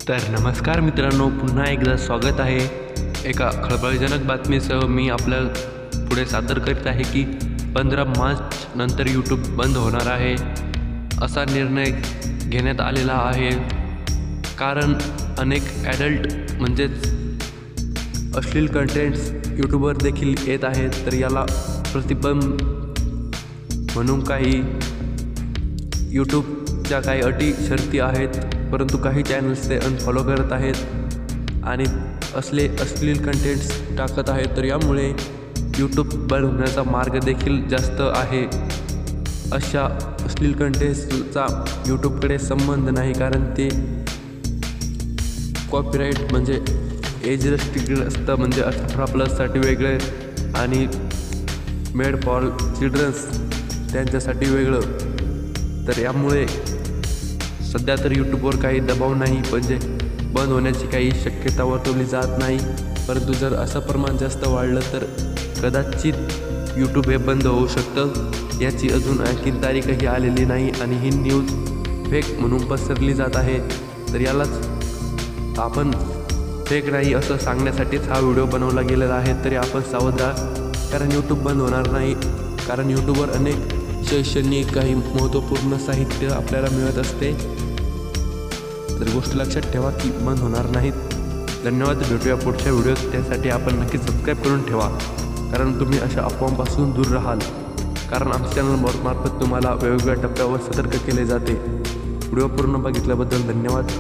तर नमस्कार मित्रांनो, पुन्हा एकदा स्वागत आहे एका खळबळजनक बातमीसह. मी आपल्या पुढे सादर करीत आहे की 15 मार्च नंतर यूट्यूब बंद होणार आहे असा निर्णय घेण्यात आलेला आहे. कारण अनेक ॲडल्ट म्हणजेच अश्लील कंटेंट्स यूट्यूबवर देखील येत आहेत. तर याला प्रतिबंध म्हणून काही यूट्यूबच्या काही अटी शर्ती आहेत, परंतु काही चॅनल्स ते अनफॉलो करत आहेत आणि अश्लील कंटेंट्स टाकत आहेत. तर यामुळे यूट्यूब बंद होण्याचा मार्ग देखील जास्त आहे. अशा अश्लील कंटेंट्सचा यूट्यूबकडे संबंध नाही, कारण ते कॉपीराईट म्हणजे एज रेस्ट्रिक्टेड असतं, म्हणजे 18+ वेगळे आणि मेड फॉर चिल्ड्रन्स त्यांच्यासाठी वेगळं. तर यामुळे सध्या तर यूट्यूबवर काही दबाव नाही, म्हणजे बंद होण्याची काही शक्यता वर्तवली जात नाही. परंतु जर असं प्रमाण जास्त वाढलं तर कदाचित यूट्यूब हे बंद होऊ शकतं. याची अजून आणखीन तारीखही आलेली नाही आणि ही न्यूज फेक म्हणून पसरली जात आहे. तर यालाच आपण फेक नाही असं सांगण्यासाठीच हा व्हिडिओ बनवला गेलेला आहे. तरी आपण सावध राहा, कारण यूट्यूब बंद होणार नाही. कारण यूट्यूबवर अनेक शैक्षणिक काही महत्त्वपूर्ण साहित्य आपल्याला मिळत असते. तर गोष्ट लक्षात ठेवा की बंद होणार नाहीत. धन्यवाद. भेटूया पुढच्या व्हिडिओत. त्यासाठी आपण नक्की सबस्क्राईब करून ठेवा, कारण तुम्ही अशा अफवांपासून दूर राहाल. कारण आमच्या चॅनलमार्फत तुम्हाला वेगवेगळ्या टप्प्यावर सतर्क केले जाते. व्हिडिओ पूर्ण बघितल्याबद्दल धन्यवाद.